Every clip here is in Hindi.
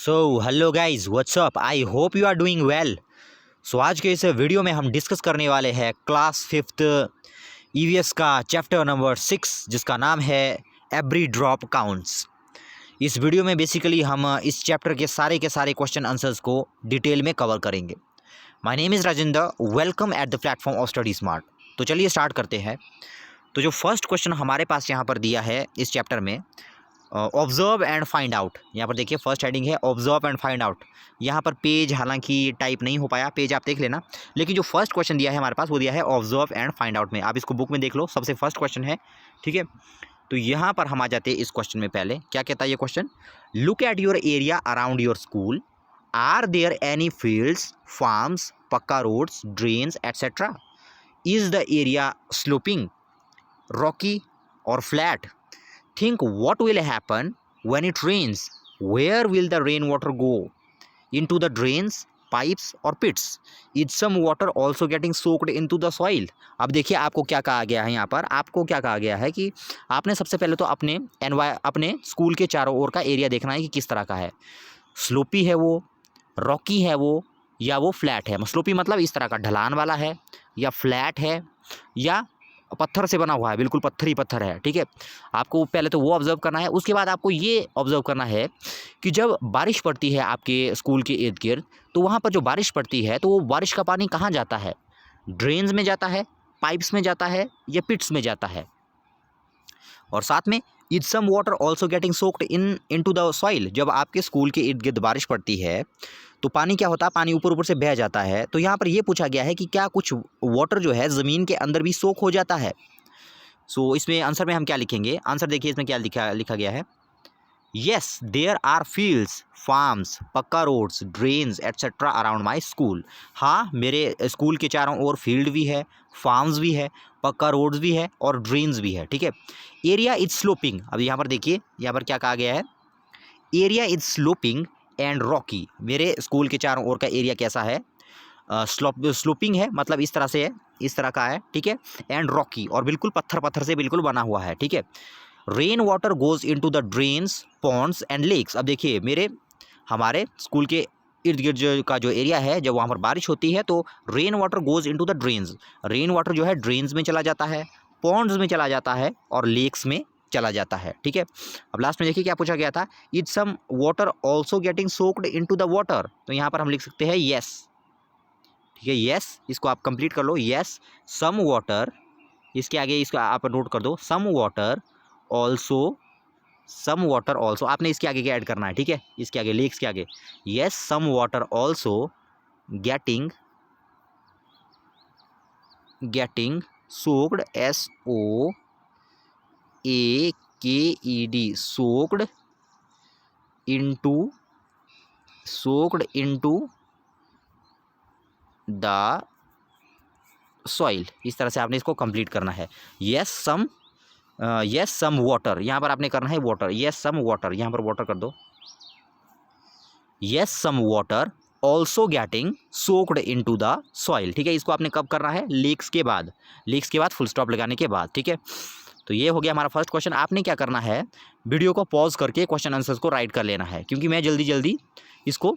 So hello guys, what's up. I hope you are doing well. So आज के इस वीडियो में हम डिस्कस करने वाले हैं क्लास 5th ईवीएस का चैप्टर नंबर 6 जिसका नाम है एवरी ड्रॉप काउंट्स। इस वीडियो में बेसिकली हम इस चैप्टर के सारे क्वेश्चन आंसर्स को डिटेल में कवर करेंगे। My name is Rajendra, welcome at the platform of study smart. तो चलिए स्टार्ट करते हैं। तो जो फर्स्ट क्वेश्चन हमारे पास यहाँ पर दिया है इस चैप्टर में, ऑब्जर्व एंड फाइंड आउट। यहाँ पर देखिए फर्स्ट हेडिंग है ऑब्जर्व एंड फाइंड आउट। यहाँ पर पेज हालांकि टाइप नहीं हो पाया, पेज आप देख लेना, लेकिन जो फर्स्ट क्वेश्चन दिया है हमारे पास वो दिया है ऑब्जर्व एंड फाइंड आउट में। आप इसको बुक में देख लो, सबसे फर्स्ट क्वेश्चन है, ठीक है। तो यहाँ पर हम आ जाते हैं इस क्वेश्चन में। पहले क्या कहता है ये question, look at your area around your school, are there any fields, farms, pucca roads, drains etcetera, is the area sloping, rocky और flat, think what will happen when it rains, where will the rainwater go, into the drains, pipes or pits, is some water also getting soaked into the soil। अब देखिए आपको क्या कहा गया है, यहाँ पर आपको क्या कहा गया है कि आपने सबसे पहले तो अपने स्कूल के चारों ओर का एरिया देखना है कि किस तरह का है। स्लोपी है वो, रॉकी है वो, या वो फ्लैट है। स्लोपी मतलब इस तरह का ढलान वाला है, या फ्लैट है, या पत्थर से बना हुआ है, बिल्कुल पत्थर ही पत्थर है, ठीक है। आपको पहले तो वो ऑब्जर्व करना है। उसके बाद आपको ये ऑब्जर्व करना है कि जब बारिश पड़ती है आपके स्कूल के इर्द गिर्द, तो वहाँ पर जो बारिश पड़ती है तो वो बारिश का पानी कहाँ जाता है, ड्रेन्स में जाता है, पाइप्स में जाता है, या पिट्स में जाता है। और साथ में is some water also getting soaked into the soil. जब आपके स्कूल के इर्द गिर्द बारिश पड़ती है तो पानी क्या होता है, पानी ऊपर ऊपर से बह जाता है। तो यहाँ पर ये पूछा गया है कि क्या कुछ वाटर जो है ज़मीन के अंदर भी सोक हो जाता है। सो इसमें आंसर में हम क्या लिखेंगे, आंसर देखिए इसमें क्या लिखा गया है, yes there are fields, farms, pucca roads, drains etcetera around my school. हाँ, मेरे स्कूल के चारों ओर फील्ड भी है, फार्म्स भी है, पक्का रोड्स भी है और ड्रेन्स भी है, ठीक है। Area is sloping. अब यहाँ पर देखिए, यहाँ पर क्या कहा गया है, area is sloping and Rocky. मेरे स्कूल के चारों ओर का एरिया कैसा है, स्लोपिंग है, मतलब इस तरह से है, इस तरह का है, ठीक है। एंड रॉकी, और बिल्कुल पत्थर से बिल्कुल बना हुआ है, ठीक है। Rain water goes into the drains, ponds and lakes. अब देखिए हमारे स्कूल के इर्द गिर्द का जो एरिया है, जब वहाँ पर बारिश होती है तो rain water goes into the drains. Rain water जो है ड्रेन्स में चला जाता है, पॉन्ड्स में चला जाता है और लेक्स में चला जाता है, ठीक है। अब लास्ट में देखिए क्या पूछा गया था, is some water also getting soaked into the water. तो यहाँ पर हम लिख सकते हैं येस, ठीक है। येस, इसको आप कंप्लीट कर लो, येस सम वाटर, इसके आगे इसको आप नोट कर दो, सम वाटर ऑल्सो, आपने इसके आगे क्या ऐड करना है, ठीक है, इसके आगे लेक्स के आगे, yes some water also getting soaked, SOAKED, soaked into the soil. इस तरह से आपने इसको कंप्लीट करना है। येस सम वाटर, यहाँ पर आपने करना है वाटर, येस सम वाटर, यहाँ पर वाटर कर दो, yes some water also getting soaked into the soil, ठीक है। इसको आपने कब करना है, लेक्स के बाद फुल स्टॉप लगाने के बाद, ठीक है। तो ये हो गया हमारा फर्स्ट क्वेश्चन। आपने क्या करना है, वीडियो को पॉज करके क्वेश्चन आंसर्स को राइट कर लेना है, क्योंकि मैं जल्दी इसको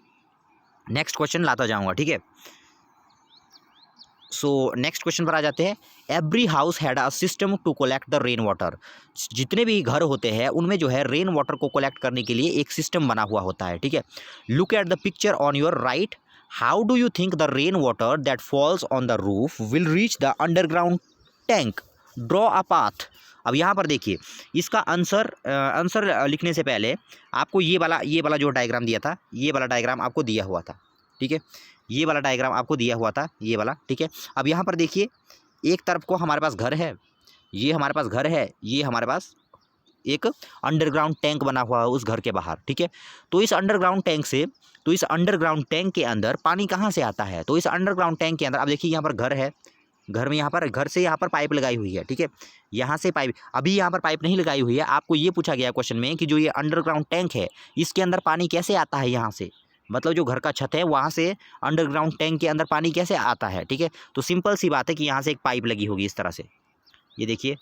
नेक्स्ट क्वेश्चन लाता जाऊँगा, ठीक है। सो नेक्स्ट क्वेश्चन पर आ जाते हैं। Every house had a system to collect the rain water. जितने भी घर होते हैं उनमें जो है रेन वाटर को कलेक्ट करने के लिए एक सिस्टम बना हुआ होता है, ठीक है। Look at the picture on your right, how do you think the rain water that falls on the roof will reach the underground tank, draw a path. अब यहाँ पर देखिए इसका आंसर लिखने से पहले आपको ये वाला जो डायग्राम दिया था, ये वाला डायग्राम आपको दिया हुआ था, ठीक है। ये वाला डायग्राम आपको दिया हुआ था, ये वाला, ठीक है। अब यहाँ पर देखिए एक तरफ को हमारे पास घर है, ये हमारे पास घर है, ये हमारे पास एक अंडरग्राउंड टैंक बना हुआ है उस घर के बाहर, ठीक है। तो इस अंडरग्राउंड टैंक के अंदर पानी कहाँ से आता है, तो इस अंडरग्राउंड टैंक के अंदर अब देखिए यहाँ पर घर है, घर में यहाँ पर घर से यहाँ पर पाइप लगाई हुई है, ठीक है। यहाँ से पाइप, अभी यहाँ पर पाइप नहीं लगाई हुई है। आपको ये पूछा गया क्वेश्चन में कि जो ये अंडरग्राउंड टैंक है इसके अंदर पानी कैसे आता है, यहाँ से, मतलब जो घर का छत है वहाँ से अंडरग्राउंड टैंक के अंदर पानी कैसे आता है, ठीक है। तो सिंपल सी बात है कि यहाँ से एक पाइप लगी होगी इस तरह से, ये देखिए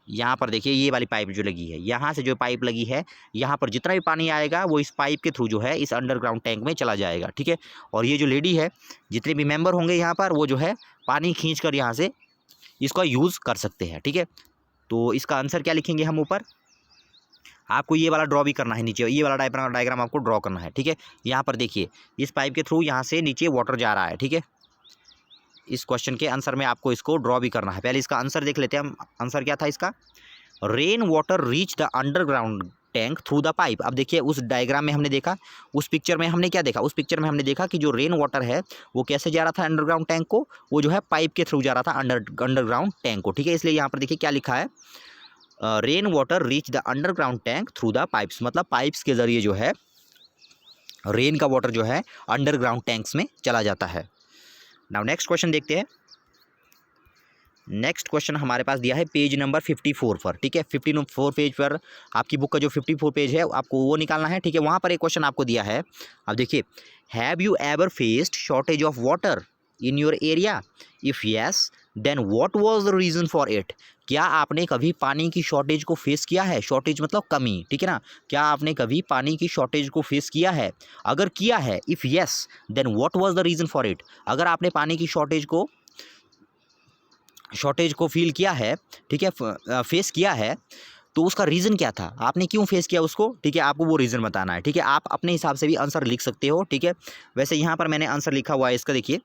यहाँ पर देखिए ये वाली पाइप जो लगी है, यहाँ से जो पाइप लगी है, यहाँ पर जितना भी पानी आएगा वो इस पाइप के थ्रू जो है इस अंडरग्राउंड टैंक में चला जाएगा, ठीक है। और ये जो लेडी है, जितने भी मेंबर होंगे यहाँ पर, वो जो है पानी खींच कर यहाँ से इसका यूज़ कर सकते हैं, ठीक है। तो इसका आंसर क्या लिखेंगे हम ऊपर, आपको ये वाला ड्रॉ भी करना है नीचे, ये वाला डायग्राम आपको ड्रॉ करना है, ठीक है। यहाँ पर देखिए इस पाइप के थ्रू यहाँ से नीचे वाटर जा रहा है, ठीक है। इस क्वेश्चन के आंसर में आपको इसको ड्रॉ भी करना है। पहले इसका आंसर देख लेते हैं हम। आंसर क्या था इसका, rain water reach the underground tank through the pipe. अब देखिए उस डायग्राम में हमने देखा, उस पिक्चर में हमने क्या देखा, उस पिक्चर में हमने देखा कि जो रेन वाटर है वो कैसे जा रहा था अंडरग्राउंड टैंक को, वो जो है पाइप के थ्रू जा रहा था अंडरग्राउंड टैंक को, ठीक है। इसलिए यहाँ पर देखिए क्या लिखा है, rain water reach the underground tank through the pipes, मतलब पाइप्स के जरिए जो है रेन का वाटर जो है अंडरग्राउंड टैंक्स में चला जाता है। नाउ नेक्स्ट क्वेश्चन देखते हैं। नेक्स्ट क्वेश्चन हमारे पास दिया है पेज नंबर 54 पर, ठीक है। 54 पेज पर आपकी बुक का जो 54 पेज है आपको वो निकालना है, ठीक है। वहाँ पर एक क्वेश्चन आपको दिया है। अब देखिए, have you ever faced shortage of water in your area, if yes then what was the reason for it. क्या आपने कभी पानी की शॉर्टेज को फेस किया है, शॉर्टेज मतलब कमी, ठीक है ना। क्या आपने कभी पानी की शॉर्टेज को फेस किया है, अगर किया है, if yes then what was the reason for it. अगर आपने पानी की शॉर्टेज को फील किया है, ठीक है, फेस किया है, तो उसका रीज़न क्या था, आपने क्यों फेस किया उसको, ठीक है। आपको वो रीज़न बताना है, ठीक है। आप अपने हिसाब से भी आंसर लिख सकते हो, ठीक है। वैसे यहाँ पर मैंने आंसर लिखा हुआ है इसका, देखिए,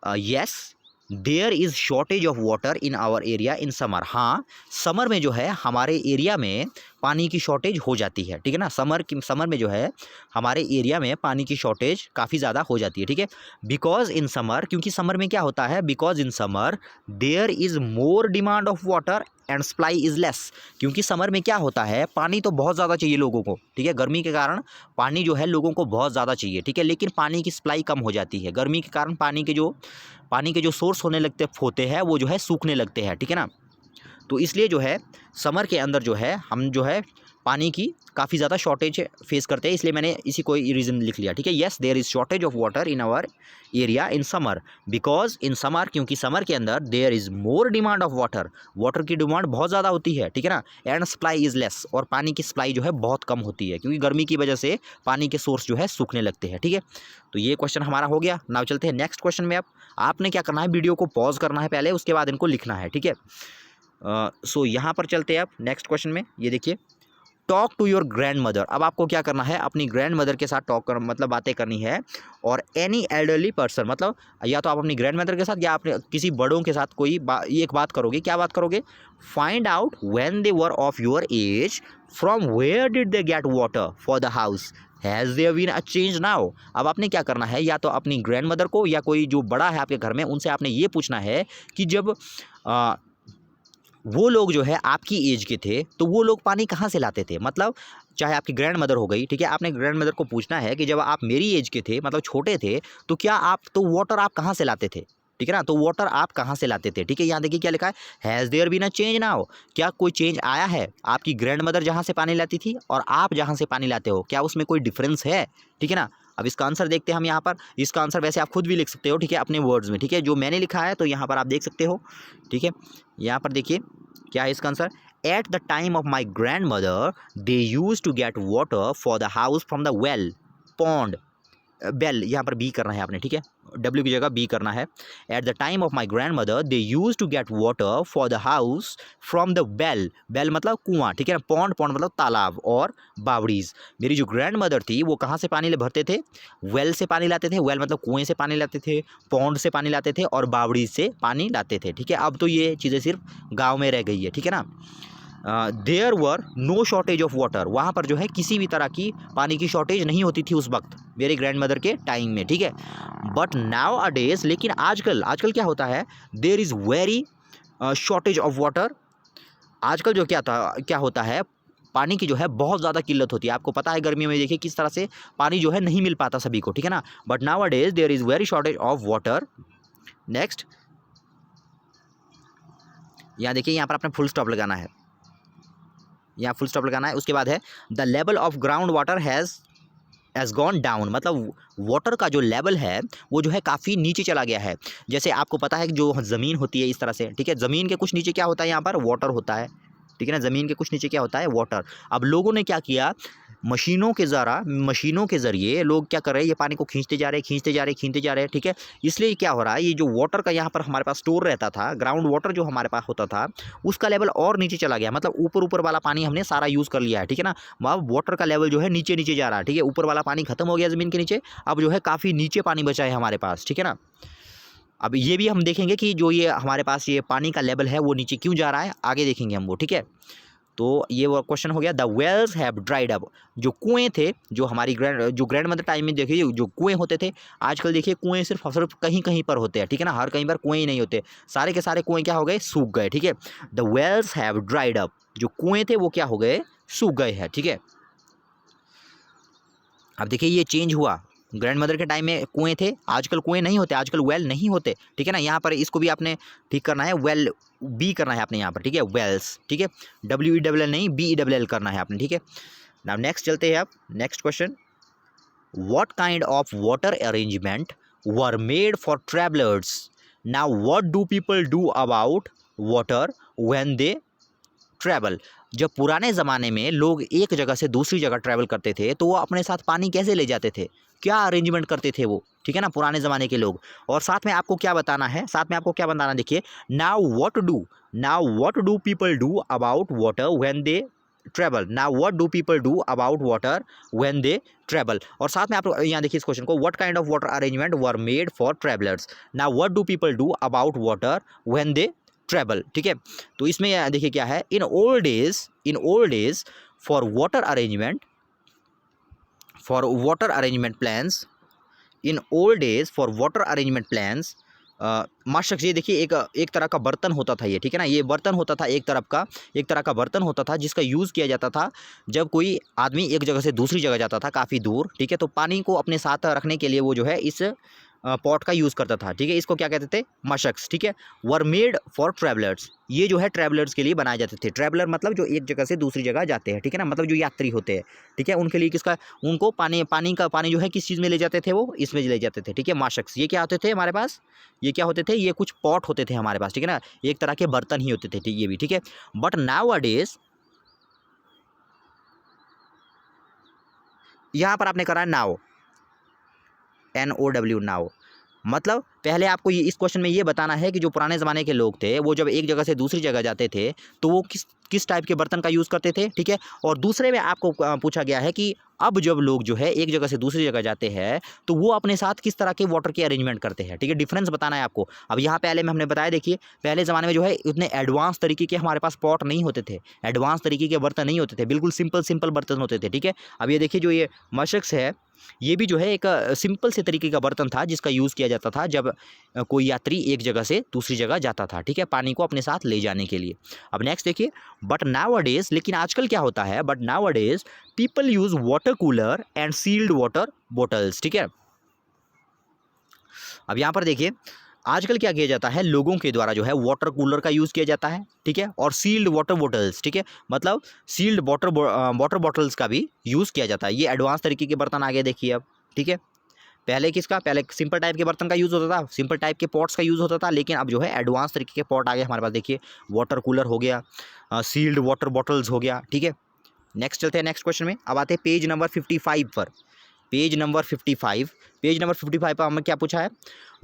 yes there is shortage of water in our area in summer. हाँ, समर में जो है हमारे एरिया में पानी की शॉर्टेज हो जाती है, ठीक है ना। समर में जो है हमारे एरिया में पानी की शॉर्टेज काफ़ी ज़्यादा हो जाती है, ठीक है। बिकॉज इन समर, क्योंकि समर में क्या होता है, because in summer there is more demand of water and supply is less. क्योंकि समर में क्या होता है, पानी तो बहुत ज़्यादा चाहिए लोगों को, ठीक है। गर्मी के कारण पानी जो है लोगों को बहुत ज़्यादा चाहिए, ठीक है, लेकिन पानी की सप्लाई कम हो जाती है। गर्मी के कारण पानी के जो सोर्स होते हैं वो जो है सूखने लगते हैं, ठीक है ना। तो इसलिए जो है समर के अंदर जो है हम जो है पानी की काफ़ी ज़्यादा शॉर्टेज फेस करते हैं, इसलिए मैंने इसी को रीज़न लिख लिया, ठीक है। Yes there is shortage of water in our area in summer, because in summer, क्योंकि समर के अंदर there is more demand of water की डिमांड बहुत ज़्यादा होती है, ठीक है ना। एंड सप्लाई इज़ लेस, और पानी की सप्लाई जो है बहुत कम होती है, क्योंकि गर्मी की वजह से पानी के सोर्स जो है सूखने लगते हैं, ठीक है। तो ये क्वेश्चन हमारा हो गया। नाउ चलते हैं नेक्स्ट क्वेश्चन में। अब आपने क्या करना है, वीडियो को पॉज करना है पहले, उसके बाद इनको लिखना है, ठीक है। सो यहाँ पर चलते हैं अब नेक्स्ट क्वेश्चन में। ये देखिए, talk to your grandmother. अब आपको क्या करना है, अपनी ग्रैंड मदर के साथ मतलब बातें करनी है, और एनी एल्डरली पर्सन, मतलब या तो आप अपनी ग्रैंड मदर के साथ या अपने किसी बड़ों के साथ कोई एक बात करोगे। क्या बात करोगे, find out when they were of your age from where did they get water for the house, has there been a change now. अब आपने क्या करना है, या तो अपनी ग्रैंड मदर को या कोई जो बड़ा है आपके घर में, उनसे आपने ये पूछना है कि जब वो लोग जो है आपकी एज के थे तो वो लोग पानी कहाँ से लाते थे। मतलब चाहे आपकी ग्रैंड मदर हो गई, ठीक है, आपने ग्रैंड मदर को पूछना है कि जब आप मेरी एज के थे, मतलब छोटे थे, तो क्या आप वाटर आप कहाँ से लाते थे, ठीक है ना। तो वाटर आप कहाँ से लाते थे, ठीक है। यहाँ देखिए क्या लिखा है, has there been a change now. क्या कोई चेंज आया है, आपकी ग्रैंड मदर जहाँ से पानी लाती थी और आप जहाँ से पानी लाते हो, क्या उसमें कोई डिफरेंस है, ठीक है ना। अब इसका आंसर देखते हैं हम यहाँ पर। इसका आंसर वैसे आप खुद भी लिख सकते हो, ठीक है, अपने वर्ड्स में, ठीक है। जो मैंने लिखा है तो यहाँ पर आप देख सकते हो, ठीक है। यहाँ पर देखिए क्या है इसका answer, at the time of my grandmother they use to get water for the house from the well pond, well यहाँ पर बी करना है आपने, ठीक है, डब्ल्यू की जगह बी करना है। At the time of my grandmother they use to get water for the house from the well, well मतलब कुआं, ठीक है ना। पॉन्ड मतलब तालाब, और बावड़ीज। मेरी जो ग्रैंड मदर थी वो कहाँ से पानी भरते थे, वेल से पानी लाते थे, वेल मतलब कुएं से पानी लाते थे, पॉन्ड से पानी लाते थे, और बावड़ीज से पानी लाते थे, ठीक है। अब तो ये चीज़ें सिर्फ गाँव में रह गई है, ठीक है ना। There were no shortage of water, वहाँ पर जो है किसी भी तरह की पानी की शॉर्टेज नहीं होती थी उस वक्त मेरे ग्रैंड मदर के टाइम में, ठीक है। बट नाउ अ डेज, लेकिन आजकल क्या होता है, there is very shortage of water. आजकल जो क्या होता है, पानी की जो है बहुत ज़्यादा किल्लत होती है। आपको पता है गर्मियों में देखिए किस तरह से पानी जो है नहीं मिल पाता सभी को, ठीक है ना। But nowadays there is very shortage of water. Next यहाँ देखिए, यहाँ पर आपने फुल स्टॉप लगाना है, यहाँ फुल स्टॉप लगाना है। उसके बाद है the level of ground water has has gone down, मतलब वाटर का जो लेवल है वो जो है काफ़ी नीचे चला गया है। जैसे आपको पता है कि जो ज़मीन होती है इस तरह से, ठीक है, ज़मीन के कुछ नीचे क्या होता है, यहाँ पर वाटर होता है, ठीक है ना, ज़मीन के कुछ नीचे क्या होता है, वाटर। अब लोगों ने क्या किया, मशीनों के ज़रिए लोग क्या कर रहे हैं, ये पानी को खींचते जा रहे हैं, खींचते जा रहे हैं, खींचते जा रहे हैं, ठीक है। इसलिए क्या हो रहा है, ये जो वाटर का यहाँ पर हमारे पास स्टोर रहता था, ग्राउंड वाटर जो हमारे पास होता था, उसका लेवल और नीचे चला गया, मतलब ऊपर ऊपर वाला पानी हमने सारा यूज़ कर लिया है, ठीक है ना। अब वाटर का लेवल जो है नीचे नीचे जा रहा है, ठीक है, ऊपर वाला पानी खत्म हो गया ज़मीन के नीचे, अब जो है काफ़ी नीचे पानी बचा है हमारे पास, ठीक है ना। अब ये भी हम देखेंगे कि जो ये हमारे पास ये पानी का लेवल है वो नीचे क्यों जा रहा है, आगे देखेंगे हम वो, ठीक है। तो ये वो क्वेश्चन हो गया, the wells have dried up, जो कुएं थे, जो हमारी ग्रैंड मदर टाइम में देखिए जो कुएं होते थे, आजकल देखिए कुएं सिर्फ कहीं कहीं पर होते हैं, ठीक है ना, हर कहीं पर कुएं ही नहीं होते, सारे के सारे कुएं क्या हो गए, सूख गए, ठीक है। The wells have dried up, जो कुएं थे वो क्या हो गए, सूख गए हैं, ठीक है। अब देखिए ये चेंज हुआ, ग्रैंड मदर के टाइम में कुएं थे, आजकल कुएं नहीं होते, आजकल वेल नहीं होते, ठीक है ना। यहाँ पर इसको भी आपने ठीक करना है, वेल बी करना है आपने यहाँ पर, ठीक है, वेल्स, ठीक है, WELL नहीं, BELL करना है आपने, ठीक है। नाउ नेक्स्ट चलते हैं आप, next question, what kind of water arrangement were made for travellers, now what do people do about water when they travel. जब पुराने ज़माने में लोग एक जगह से दूसरी जगह ट्रैवल करते थे तो वो अपने साथ पानी कैसे ले जाते थे, क्या अरेंजमेंट करते थे वो, ठीक है ना, पुराने ज़माने के लोग। और साथ में आपको क्या बताना है, साथ में आपको क्या बताना, देखिए, now what do people do about water when they travel, now what do people do about water when they travel. और साथ में आप यहाँ देखिए इस क्वेश्चन को, what kind of water arrangement were made for travellers, now what do people do about water when they travel, ठीक है। तो इसमें देखिए क्या है, in old days for water arrangement plans, in old days for water arrangement plans, मशक, ये देखिए एक तरह का बर्तन होता था ये, ठीक है ना, ये बर्तन होता था, एक तरह का बर्तन होता था जिसका यूज़ किया जाता था जब कोई आदमी एक जगह से दूसरी जगह जाता था काफ़ी दूर, ठीक है, तो पानी को अपने साथ रखने के लिए वो जो है इस पॉट का यूज़ करता था, ठीक है, इसको क्या कहते थे, मशक्स, ठीक है। वर मेड फॉर ट्रैवलर्स, ये जो है ट्रैवलर्स के लिए बनाए जाते थे, ट्रैवलर मतलब जो एक जगह से दूसरी जगह जाते हैं, ठीक है ना, मतलब जो यात्री होते हैं, ठीक है, उनके लिए उनको पानी जो है किस चीज़ में ले जाते थे, वो इसमें ले जाते थे, ठीक है, मशक्स। ये क्या होते थे हमारे पास, ये क्या होते थे, ये कुछ पॉट होते थे हमारे पास, ठीक है ना, एक तरह के बर्तन ही होते थे, ठीक, ये भी, ठीक है। बट नाउ अ डेज, यहाँ पर आपने करा है नाउ, NOW, नाउ, मतलब पहले आपको ये इस क्वेश्चन में ये बताना है कि जो पुराने ज़माने के लोग थे वो जब एक जगह से दूसरी जगह जाते थे तो वो किस टाइप के बर्तन का यूज़ करते थे, ठीक है। और दूसरे में आपको पूछा गया है कि अब जब लोग जो है एक जगह से दूसरी जगह जाते हैं तो वो अपने साथ किस तरह के वाटर की अरेंजमेंट करते हैं, ठीक है, डिफरेंस बताना है आपको। अब यहाँ पहले में हमने बताया, देखिए पहले ज़माने में जो है उतने एडवांस तरीके के हमारे पास पॉट नहीं होते थे, एडवांस तरीके के बर्तन नहीं होते थे, बिल्कुल सिंपल बर्तन होते थे, ठीक है। अब ये देखिए जो ये मशक्स है, ये भी जो है एक सिंपल से तरीके का बर्तन था जिसका यूज़ किया जाता था जब कोई यात्री एक जगह से दूसरी जगह जाता था, ठीक है, पानी को अपने साथ ले जाने के लिए। अब नेक्स्ट देखिए, बट नाउ अ डेज, लेकिन आजकल क्या होता है, but nowadays people use water cooler and sealed water bottles, ठीक है। अब यहाँ पर देखिए आजकल क्या किया जाता है, लोगों के द्वारा जो है वाटर कूलर का यूज़ किया जाता है, ठीक है, और सील्ड वाटर बॉटल्स, ठीक है, मतलब सील्ड वाटर बॉटल्स का भी यूज़ किया जाता है। ये एडवांस तरीके के बर्तन आ गए देखिए अब, ठीक है। पहले सिंपल टाइप के बर्तन का यूज़ होता था, सिंपल टाइप के पॉट्स का यूज़ होता था, लेकिन अब जो है एडवांस तरीके के पॉट आ गए हमारे पास, देखिए वाटर कूलर हो गया, सील्ड वाटर बॉटल्स हो गया, ठीक है। नेक्स्ट चलते हैं नेक्स्ट क्वेश्चन में, अब आते हैं पेज नंबर 55 पर। पेज नंबर 55 पर हमें क्या पूछा है,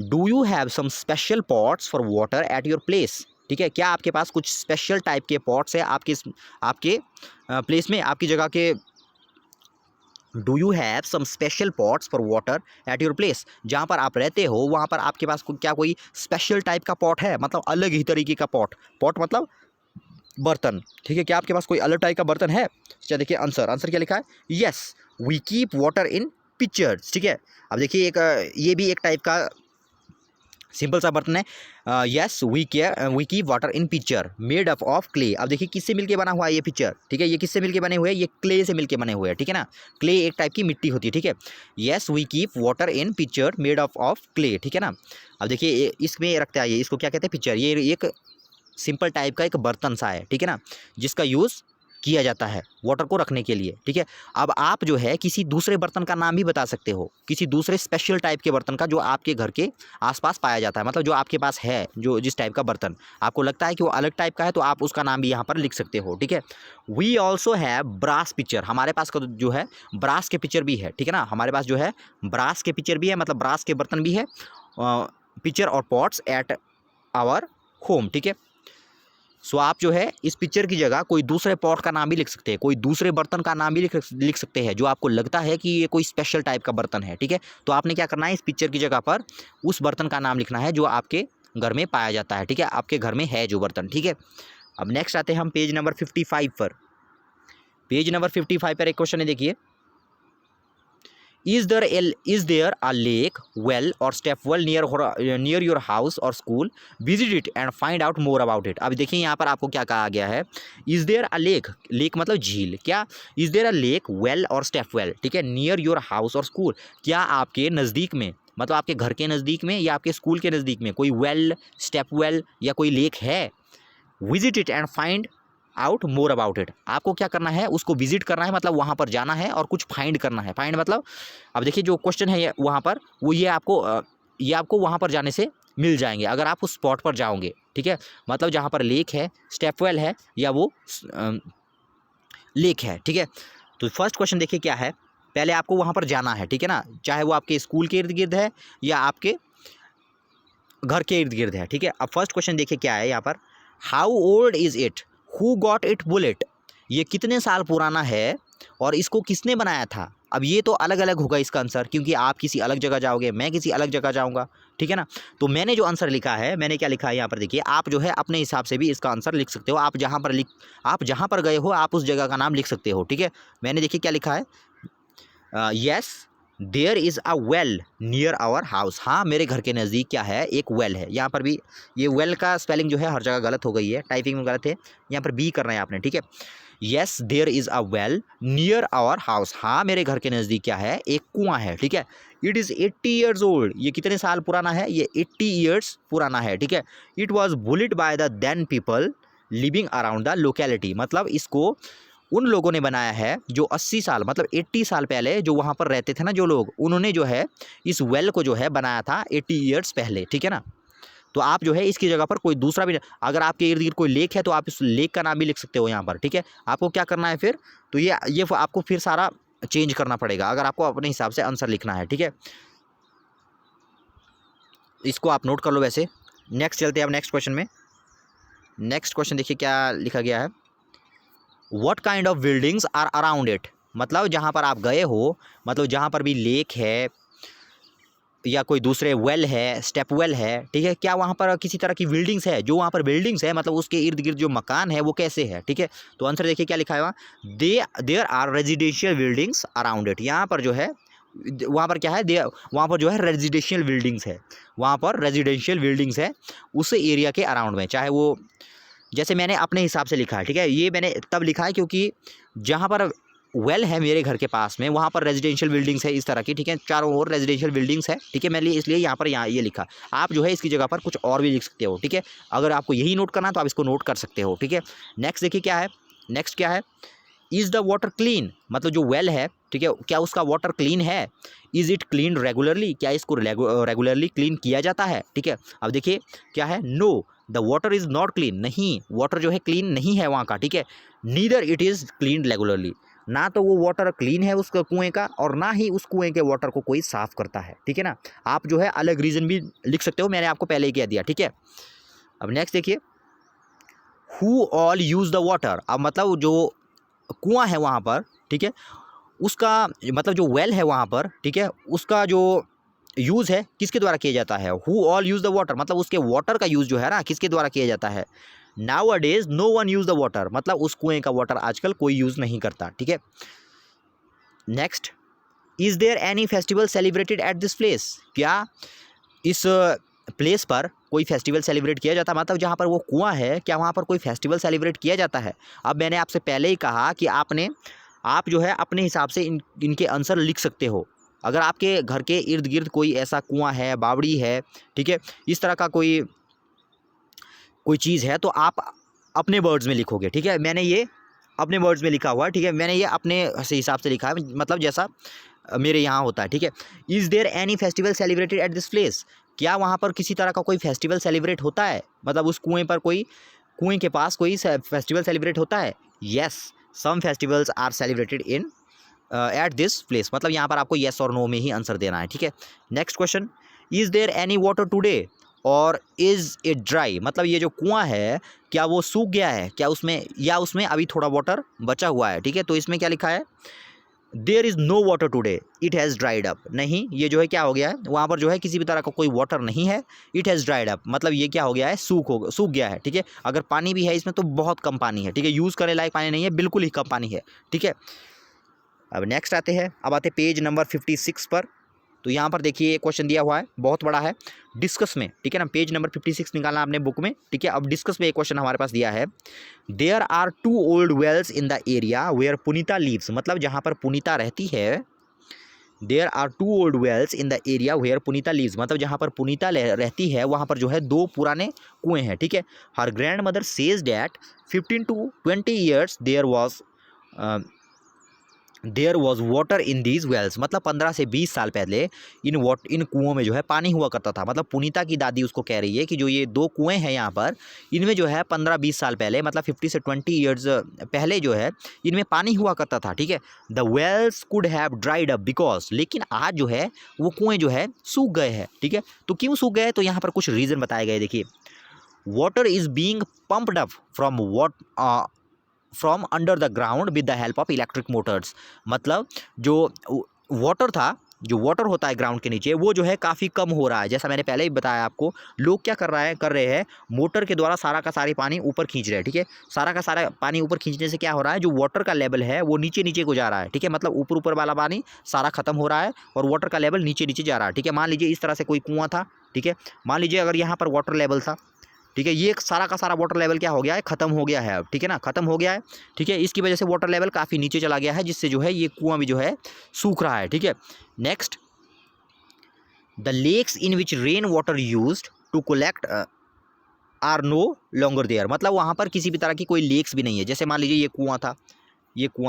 do you have some special pots for water at your place, ठीक है, क्या आपके पास कुछ स्पेशल टाइप के पॉट्स है आपके प्लेस में, आपकी जगह के। Do you have some special pots for water at your place, जहाँ पर आप रहते हो वहाँ पर आपके पास क्या कोई स्पेशल टाइप का पॉट है, मतलब अलग ही तरीके का पॉट मतलब बर्तन, ठीक है, क्या आपके पास कोई अलग टाइप का बर्तन है। अच्छा देखिए आंसर क्या लिखा है, yes we keep water in pictures, ठीक है। अब देखिए ये भी एक टाइप का सिंपल सा बर्तन है, yes we keep water in picture made up of clay. अब देखिए किससे मिलके बना हुआ है ये पिक्चर, ठीक है, ये किससे मिलके बने हुए हैं, ये क्ले से मिलके बने हुए हैं, ठीक है ना, क्ले एक टाइप की मिट्टी होती है, ठीक है। Yes we keep water in picture made up of clay, ठीक है ना। अब देखिए इसमें रखते आइए, इसको क्या कहते हैं, पिक्चर, ये एक सिंपल टाइप का एक बर्तन सा है, ठीक है ना, जिसका यूज़ किया जाता है वाटर को रखने के लिए, ठीक है। अब आप जो है किसी दूसरे बर्तन का नाम भी बता सकते हो, किसी दूसरे स्पेशल टाइप के बर्तन का जो आपके घर के आसपास पाया जाता है, मतलब जो आपके पास है, जो जिस टाइप का बर्तन आपको लगता है कि वो अलग टाइप का है, तो आप उसका नाम भी यहाँ पर लिख सकते हो, ठीक है। वी ऑल्सो है ब्रास पिक्चर, हमारे पास का जो है ब्रास के पिक्चर भी है, ठीक है ना। हमारे पास जो है ब्रास के पिक्चर भी है, मतलब ब्रास के बर्तन भी है, पिक्चर और पॉट्स एट आवर होम, ठीक है। सो आप जो है इस पिक्चर की जगह कोई दूसरे पॉट का नाम भी लिख सकते हैं, कोई दूसरे बर्तन का नाम भी लिख सकते हैं जो आपको लगता है कि ये कोई स्पेशल टाइप का बर्तन है, ठीक है। तो आपने क्या करना है, इस पिक्चर की जगह पर उस बर्तन का नाम लिखना है जो आपके घर में पाया जाता है, ठीक है, आपके घर में है जो बर्तन, ठीक है। अब नेक्स्ट आते हैं हम पेज नंबर 55 पर। पेज नंबर 55 पर एक क्वेश्चन है, देखिए, Is there a lake, well or step well near your house or school? Visit it and find out more about it. अब देखिए यहाँ पर आपको क्या कहा गया है, Is there a lake? Lake मतलब झील, क्या Is there a lake, well or step well, ठीक है, near your house or school? क्या आपके नज़दीक में, मतलब आपके घर के नज़दीक में या आपके स्कूल के नज़दीक में कोई वेल, स्टेप वेल या कोई लेक है? Visit it and find out more about it. आपको क्या करना है, उसको विजिट करना है, मतलब वहाँ पर जाना है और कुछ फाइंड करना है। फाइंड मतलब अब देखिए जो क्वेश्चन है ये वहाँ पर, वो ये आपको वहाँ पर जाने से मिल जाएंगे अगर आप उस स्पॉट पर जाओगे, ठीक है। मतलब जहाँ पर लेक है, स्टेपवेल है या वो लेक है, ठीक है। तो फर्स्ट क्वेश्चन देखिए क्या है, पहले आपको वहाँ पर जाना है, ठीक है ना, चाहे वो आपके स्कूल के इर्द गिर्द है या आपके घर के इर्द गिर्द है, ठीक है। अब फर्स्ट क्वेश्चन देखिए क्या है यहाँ पर, how old is it, who got it bullet, ये कितने साल पुराना है और इसको किसने बनाया था। अब ये तो अलग अलग होगा इसका आंसर, क्योंकि आप किसी अलग जगह जाओगे, मैं किसी अलग जगह जाऊंगा, ठीक है ना। तो मैंने जो आंसर लिखा है, मैंने क्या लिखा है यहाँ पर देखिए, आप जो है अपने हिसाब से भी इसका आंसर लिख सकते हो, आप जहाँ पर गए हो आप उस जगह का नाम लिख सकते हो, ठीक है। मैंने देखिए क्या लिखा है, yes there is a well near our house, हाँ मेरे घर के नज़दीक क्या है, एक वेल है। यहाँ पर भी ये वेल का स्पेलिंग जो है हर जगह गलत हो गई है, टाइपिंग में गलत है, यहाँ पर बी करना है आपने, ठीक है। Yes there is a well near our house, हाँ मेरे घर के नज़दीक क्या है, एक कुआं है, ठीक है। इट इज़ 80 ईयर्स ओल्ड, ये कितने साल पुराना है, ये 80 ईयर्स पुराना है, ठीक है। It was built by the then people living around the locality, मतलब इसको उन लोगों ने बनाया है जो 80 साल मतलब 80 साल पहले जो वहाँ पर रहते थे ना जो लोग, उन्होंने जो है इस वेल को जो है बनाया था 80 ईयर्स पहले, ठीक है ना। तो आप जो है इसकी जगह पर कोई दूसरा भी, अगर आपके इर्द गिर्द कोई लेक है तो आप इस लेक का नाम भी लिख सकते हो यहाँ पर, ठीक है। आपको क्या करना है फिर, तो ये आपको फिर सारा चेंज करना पड़ेगा अगर आपको अपने हिसाब से आंसर लिखना है, ठीक है। इसको आप नोट कर लो वैसे। नेक्स्ट चलते हैं अब नेक्स्ट क्वेश्चन में। नेक्स्ट क्वेश्चन देखिए क्या लिखा गया है, what kind of buildings are around it, मतलब जहाँ पर आप गए हो, मतलब जहाँ पर भी लेक है या कोई दूसरे वेल है, स्टेप वेल है, ठीक है, क्या वहाँ पर किसी तरह की बिल्डिंग्स है, जो वहाँ पर बिल्डिंग्स है मतलब उसके इर्द गिर्द जो मकान है वो कैसे है, ठीक है। तो आंसर देखिए क्या लिखा है वहाँ, there are residential buildings around it, यहाँ पर जो है वहाँ पर क्या है, वहाँ पर जो है रेजिडेंशियल बिल्डिंग्स है, वहाँ पर रेजिडेंशियल बिल्डिंग्स है उस एरिया के अराउंड में, चाहे वो जैसे मैंने अपने हिसाब से लिखा है, ठीक है। ये मैंने तब लिखा है क्योंकि जहाँ पर वेल है मेरे घर के पास में वहाँ पर रेजिडेंशियल बिल्डिंग्स है इस तरह की, ठीक है, चारों ओर रेजिडेंशियल बिल्डिंग्स है, ठीक है। मैंने इसलिए यहाँ ये लिखा। आप जो है इसकी जगह पर कुछ और भी लिख सकते हो, ठीक है। अगर आपको यही नोट करना है तो आप इसको नोट कर सकते हो, ठीक है। नेक्स्ट देखिए क्या है, नेक्स्ट क्या है, इज़ द वाटर क्लीन, मतलब जो वेल है, ठीक है, क्या उसका वाटर क्लीन है। इज़ इट क्लीन रेगुलरली, क्या इसको रेगुलरली क्लीन किया जाता है, ठीक है। अब देखिए क्या है, know the water is not clean, नहीं वाटर जो है क्लीन नहीं है वहाँ का, ठीक है। Neither it is clean regularly, ना तो वो वाटर क्लीन है उसका कुएँ का और ना ही उस कुएँ के वाटर को कोई साफ़ करता है, ठीक है ना। आप जो है अलग रीज़न भी लिख सकते हो, मैंने आपको पहले ही कह दिया, ठीक है। अब नेक्स्ट देखिए, who all use the water, अब मतलब जो कुआं है वहाँ पर, ठीक है, उसका मतलब जो वेल है वहाँ पर, ठीक है, उसका जो यूज़ है किसके द्वारा किया जाता है। Who all use the water, मतलब उसके वाटर का यूज़ जो है ना किसके द्वारा किया जाता है। Nowadays no one use the water, मतलब उस कुएं का वाटर आजकल कोई यूज़ नहीं करता, ठीक है। Next, is there any festival celebrated at this place, क्या इस प्लेस पर कोई फेस्टिवल सेलिब्रेट किया जाता है, मतलब जहाँ पर वो कुआं है क्या वहाँ पर कोई फेस्टिवल सेलिब्रेट किया जाता है। अब मैंने आपसे पहले ही कहा कि आप जो है अपने हिसाब से इनके आंसर लिख सकते हो। अगर आपके घर के इर्द गिर्द कोई ऐसा कुआं है, बावड़ी है, ठीक है, इस तरह का कोई चीज़ है तो आप अपने वर्ड्स में लिखोगे, ठीक है। मैंने ये अपने वर्ड्स में लिखा हुआ है, ठीक है, मैंने ये अपने से हिसाब से लिखा है, मतलब जैसा मेरे यहाँ होता है, ठीक है। Is there any festival celebrated at this place, क्या वहाँ पर किसी तरह का कोई फेस्टिवल सेलिब्रेट होता है, मतलब उस कुएँ पर कोई, कुएँ के पास कोई फेस्टिवल सेलिब्रेट होता है। Yes, some festivals are celebrated in at this place, मतलब यहाँ पर आपको येस और नो में ही आंसर देना है, ठीक है। Next question, is there any water today और इज़ इट ड्राई, मतलब ये जो कुआं है क्या वो सूख गया है, क्या उसमें, या उसमें अभी थोड़ा वाटर बचा हुआ है, ठीक है। तो इसमें क्या लिखा है, there is no water today it has dried up, नहीं ये जो है क्या हो गया है, वहाँ पर जो है किसी भी तरह का कोई वाटर नहीं है, इट हैज़ ड्राइड अप, मतलब ये क्या हो गया है, सूख गया है, ठीक है। अगर पानी भी है इसमें तो बहुत कम पानी है, ठीक है, यूज़ करने लायक पानी नहीं है, बिल्कुल ही कम पानी है, ठीक है। अब नेक्स्ट आते हैं, अब आते पेज नंबर 56 पर। तो यहाँ पर देखिए एक क्वेश्चन दिया हुआ है, बहुत बड़ा है, डिस्कस में, ठीक है ना, पेज नंबर 56 निकालना आपने बुक में, ठीक है। अब डिस्कस में एक क्वेश्चन हमारे पास दिया है, there are 2 old wells in the area where Punita lives, मतलब जहाँ पर पुनीता रहती है, there are 2 old wells in the area where Punita lives, मतलब जहाँ पर पुनीता रहती है वहाँ पर जो है 2 पुराने कुएँ हैं, ठीक है। Her grand mother says that 15 to 20 years there was water in these wells, मतलब 15 से 20 साल पहले इन कुओं में जो है पानी हुआ करता था, मतलब पुनीता की दादी उसको कह रही है कि जो ये 2 कुएं हैं यहाँ पर, इनमें जो है 15-20 साल पहले, मतलब 50 से 20 ईयर्स पहले जो है इनमें पानी हुआ करता था, ठीक है। The wells could have dried up because, लेकिन आज जो है वो कुएँ जो है सूख गए हैं, ठीक है। तो क्यों सूख गए, तो यहाँ पर कुछ रीज़न बताए गए, देखिए, water is being pumped up from under the ground with the help of electric Motors, मतलब जो वाटर था, जो वाटर होता है ग्राउंड के नीचे, वो जो है काफ़ी कम हो रहा है, जैसा मैंने पहले ही बताया आपको। लोग क्या कर रहे हैं, मोटर के द्वारा सारा का सारी पानी ऊपर खींच रहे हैं, ठीक है। सारा का सारा पानी ऊपर खींचने से क्या हो रहा है, जो वाटर का लेवल है वो नीचे नीचे को जा रहा है, ठीक है, मतलब ऊपर वाला पानी सारा खत्म हो रहा है और वाटर का लेवल नीचे नीचे जा रहा है, ठीक है। मान लीजिए इस तरह से कोई कुआं था, ठीक है, मान लीजिए अगर यहाँ पर वाटर लेवल था, ठीक है, ये सारा का सारा वाटर लेवल क्या हो गया है, खत्म हो गया है अब, ठीक है ना, खत्म हो गया है, ठीक है। इसकी वजह से वाटर लेवल काफ़ी नीचे चला गया है, जिससे जो है ये कुआं भी जो है सूख रहा है, ठीक है। Next, the lakes in which rain water used to collect are no longer there, मतलब वहाँ पर किसी भी तरह की कोई लेक्स भी नहीं है। जैसे मान लीजिए ये कुआं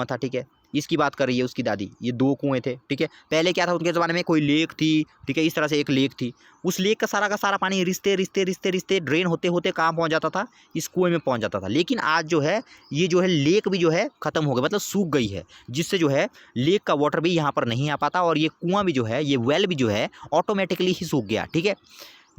था, ठीक है, इसकी बात कर रही है उसकी दादी, ये 2 कुएँ थे, ठीक है। पहले क्या था, उनके ज़माने में कोई लेक थी, ठीक है, इस तरह से एक लेक थी, उस लेक का सारा पानी रिश्ते ड्रेन होते होते कहाँ पहुँच जाता था, इस कुएँ में पहुँच जाता था। लेकिन आज जो है ये जो है लेक भी जो है ख़त्म हो गई, मतलब सूख गई है, जिससे जो है लेक का वाटर भी यहाँ पर नहीं आ पाता और ये कुआँ भी जो है, ये वेल भी जो है ऑटोमेटिकली ही सूख गया, ठीक है।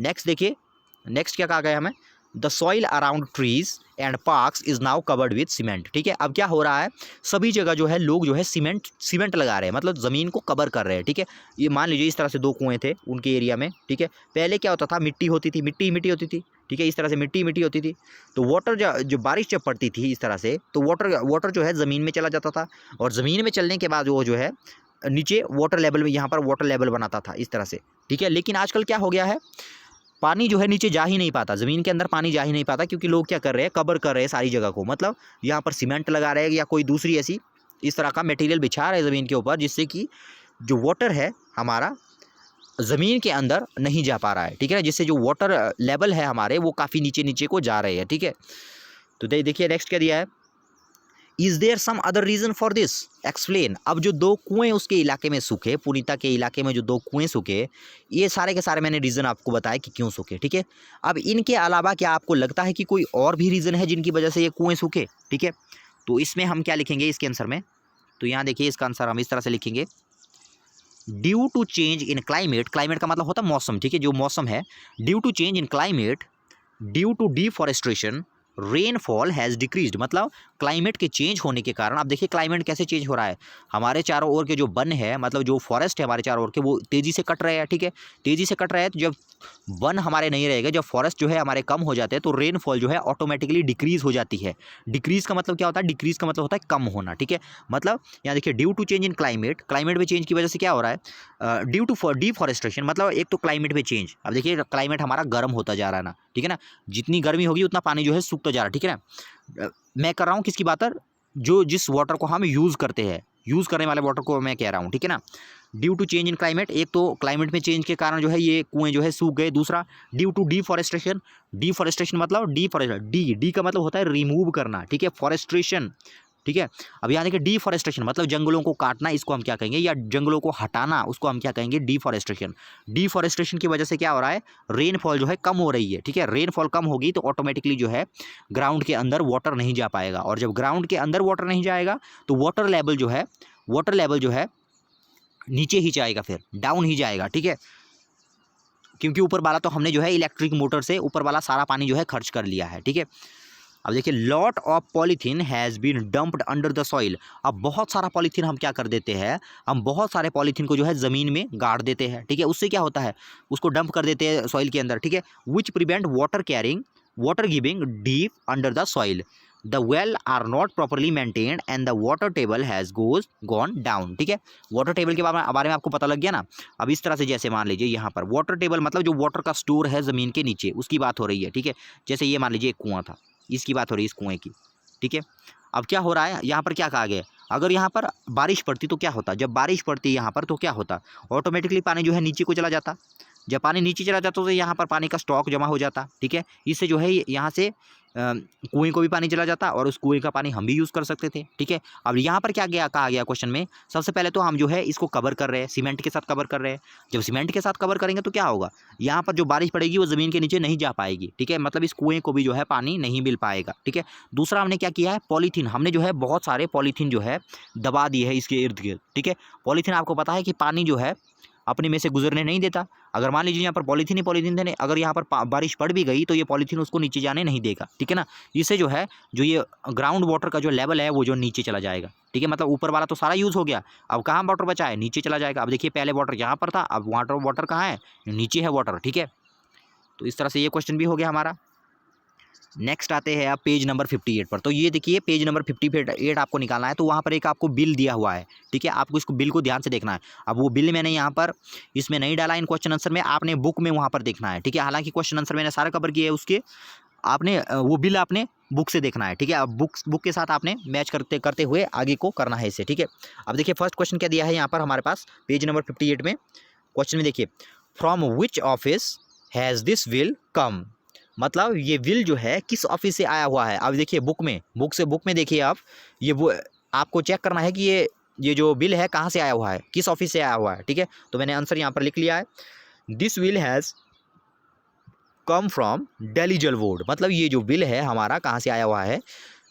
नेक्स्ट देखिए, नेक्स्ट क्या कहा गया हमें, the soil around trees and parks is now covered with cement, ठीक है। अब क्या हो रहा है, सभी जगह जो है लोग जो है सीमेंट लगा रहे हैं, मतलब ज़मीन को कवर कर रहे हैं, ठीक है। ये मान लीजिए इस तरह से 2 कुएँ थे उनके एरिया में, ठीक है। पहले क्या होता था, मिट्टी होती थी, मिट्टी होती थी, ठीक है, इस तरह से मिट्टी होती थी। तो वाटर जो बारिश जब पड़ती थी इस तरह से, तो वाटर जो है ज़मीन में चला जाता था और ज़मीन में चलने के बाद वो जो है नीचे वाटर लेवल में, यहाँ पर वाटर लेवल बनाता था इस तरह से, ठीक है। लेकिन आजकल क्या हो गया है, पानी जो है नीचे जा ही नहीं पाता, ज़मीन के अंदर पानी जा ही नहीं पाता, क्योंकि लोग क्या कर रहे हैं, कवर कर रहे हैं सारी जगह को, मतलब यहाँ पर सीमेंट लगा रहे हैं या कोई दूसरी ऐसी इस तरह का मटेरियल बिछा रहे हैं ज़मीन के ऊपर, जिससे कि जो वाटर है हमारा ज़मीन के अंदर नहीं जा पा रहा है, ठीक है ना, जिससे जो वाटर लेवल है हमारे वो काफ़ी नीचे नीचे को जा रहे हैं, ठीक है। तो देखिए नेक्स्ट क्या दिया है, is there some other reason for this, explain. अब जो 2 कुएँ उसके इलाके में सूखे, पुनीता के इलाके में जो 2 कुएँ सूखे, ये सारे के सारे मैंने रीज़न आपको बताया कि क्यों सूखे, ठीक है। अब इनके अलावा क्या आपको लगता है कि कोई और भी रीज़न है जिनकी वजह से ये कुएँ सूखे, ठीक है। तो इसमें हम क्या लिखेंगे इसके आंसर में, तो यहाँ देखिए इसका आंसर हम इस तरह से लिखेंगे, due to change in climate, climate का मतलब होता है मौसम, ठीक है, जो मौसम है, due to change in climate, due to deforestation, rainfall has decreased, मतलब क्लाइमेट के चेंज होने के कारण, अब देखिए क्लाइमेट कैसे चेंज हो रहा है, हमारे चारों ओर के जो वन है, मतलब जो फॉरेस्ट है हमारे चारों ओर के, वो तेज़ी से कट रहे हैं, ठीक है, तेज़ी से कट रहे हैं। तो जब वन हमारे नहीं रहेगा, जब फॉरेस्ट जो है हमारे कम हो जाते हैं, तो रेनफॉल जो है ऑटोमेटिकली डिक्रीज़ हो जाती है। डिक्रीज़ का मतलब क्या होता है, डिक्रीज़ का मतलब होता है कम होना, ठीक है। मतलब यहाँ देखिए, due to change in climate, climate में चेंज की वजह से क्या हो रहा है, ड्यू टू डिफॉरेस्टेशन, मतलब एक तो क्लाइमेट में चेंज, अब देखिए क्लाइमेट हमारा गर्म होता जा रहा है ना, ठीक है ना, जितनी गर्मी होगी उतना पानी जो है सूखता जा रहा है, ठीक है ना। मैं कर रहा हूँ किसकी बात, जो जिस वाटर को हम यूज़ करते हैं, यूज़ करने वाले वाटर को मैं कह रहा हूँ, ठीक है ना। Due to change in climate, एक तो क्लाइमेट में चेंज के कारण जो है ये कुएँ जो है सूख गए। दूसरा, ड्यू टू डिफॉरेस्टेशन, डिफॉरेस्टेशन मतलब डी का मतलब होता है रिमूव करना, ठीक है, फॉरेस्ट्रेशन, ठीक है। अब यहाँ देखिए डिफॉरेस्टेशन मतलब जंगलों को काटना, इसको हम क्या कहेंगे, या जंगलों को हटाना, उसको हम क्या कहेंगे, डिफॉरेस्टेशन। डिफॉरेस्टेशन की वजह से क्या हो रहा है, रेनफॉल जो है कम हो रही है, ठीक है। रेनफॉल कम होगी तो ऑटोमेटिकली जो है ग्राउंड के अंदर वाटर नहीं जा पाएगा, और जब ग्राउंड के अंदर वाटर नहीं जाएगा तो वाटर लेवल जो है नीचे ही जाएगा, फिर डाउन ही जाएगा, ठीक है। क्योंकि ऊपर वाला तो हमने जो है इलेक्ट्रिक मोटर से ऊपर वाला सारा पानी जो है खर्च कर लिया है, ठीक है। अब देखिए lot of polythene has been dumped under the soil. अब बहुत सारा पॉलीथीन हम क्या कर देते हैं, हम बहुत सारे पॉलीथीन को जो है ज़मीन में गाड़ देते हैं, ठीक है। उससे क्या होता है, उसको डंप कर देते हैं सॉइल के अंदर, ठीक है। Which prevent water giving deep under the soil. The well are not properly maintained and the water table has gone down, ठीक है। वाटर टेबल के बारे में आपको पता लग गया ना। अब इस तरह से जैसे मान लीजिए यहाँ पर वाटर टेबल मतलब जो वाटर का स्टोर है ज़मीन के नीचे, उसकी बात हो रही है, ठीक है। जैसे ये मान लीजिए एक कुआं था, इसकी बात हो रही है, इस कुएं की, ठीक है। अब क्या हो रहा है, यहाँ पर क्या कहा गया, अगर यहाँ पर बारिश पड़ती तो क्या होता, जब बारिश पड़ती यहाँ पर तो क्या होता, ऑटोमेटिकली पानी जो है नीचे को चला जाता। जब पानी नीचे चला जाता तो यहाँ पर पानी का स्टॉक जमा हो जाता, ठीक है। इससे जो है यहाँ से कुएं को भी पानी चला जाता और उस कुएं का पानी हम भी यूज़ कर सकते थे, ठीक है। अब यहाँ पर क्या कहा गया क्वेश्चन में, सबसे पहले तो हम जो है इसको कवर कर रहे हैं, सीमेंट के साथ कवर कर रहे हैं। जब सीमेंट के साथ कवर करेंगे तो क्या होगा, यहाँ पर जो बारिश पड़ेगी वो ज़मीन के नीचे नहीं जा पाएगी, ठीक है। मतलब इस कुएं को भी जो है पानी नहीं मिल पाएगा, ठीक है। दूसरा हमने क्या किया है, पॉलीथीन, हमने जो है बहुत सारे पॉलीथीन जो है दबा दिए है इसके इर्द गिर्द, ठीक है। पॉलीथीन आपको पता है कि पानी जो है अपने में से गुजरने नहीं देता। अगर मान लीजिए यहाँ पर पॉलीथीन ही पॉलीथीन थे, अगर यहाँ पर बारिश पड़ भी गई तो ये पॉलीथीन उसको नीचे जाने नहीं देगा, ठीक है ना। इससे जो है जो ये ग्राउंड वाटर का जो लेवल है वो जो नीचे चला जाएगा, ठीक है। मतलब ऊपर वाला तो सारा यूज़ हो गया, अब कहाँ वाटर बचा है, नीचे चला जाएगा। अब देखिए पहले वाटर यहाँ पर था, अब वाटर कहाँ है, नीचे है वाटर, ठीक है। तो इस तरह से ये क्वेश्चन भी हो गया हमारा। नेक्स्ट आते हैं आप पेज नंबर 58 पर। तो ये देखिए पेज नंबर 58 आपको निकालना है, तो वहाँ पर एक आपको बिल दिया हुआ है, ठीक है। आपको इसको बिल को ध्यान से देखना है। अब वो बिल मैंने यहाँ पर इसमें नहीं डाला इन क्वेश्चन आंसर में, आपने बुक में वहाँ पर देखना है, ठीक है। हालांकि क्वेश्चन आंसर मैंने सारा कवर किया है उसके, आपने वो बिल आपने बुक से देखना है, ठीक है। अब बुक के साथ आपने मैच करते हुए आगे को करना है इसे, ठीक है। अब देखिए फर्स्ट क्वेश्चन क्या दिया है यहाँ पर हमारे पास पेज नंबर 58 में। क्वेश्चन में देखिए, from which office has this will come. मतलब ये विल जो है किस ऑफिस से आया हुआ है। अब देखिए बुक में देखिए आप, ये वो आपको चेक करना है कि ये जो बिल है कहाँ से आया हुआ है, किस ऑफिस से आया हुआ है, ठीक है। तो मैंने आंसर यहाँ पर लिख लिया है, this will has come from Delhi जल बोर्ड। मतलब ये जो बिल है हमारा कहाँ से आया हुआ है,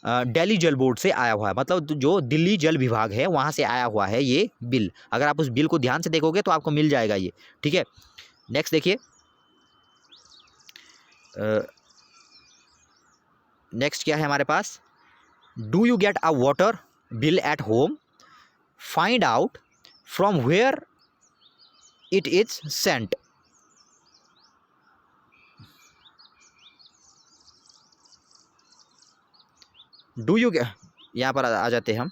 दिल्ली जल बोर्ड से आया हुआ है। मतलब जो दिल्ली जल विभाग है वहाँ से आया हुआ है ये बिल। अगर आप उस बिल को ध्यान से देखोगे तो आपको मिल जाएगा ये, ठीक है। नेक्स्ट देखिए, नेक्स्ट क्या है हमारे पास, do you get a water bill at home, find out from where it is sent. Do you, यहाँ पर आ जाते हैं हम,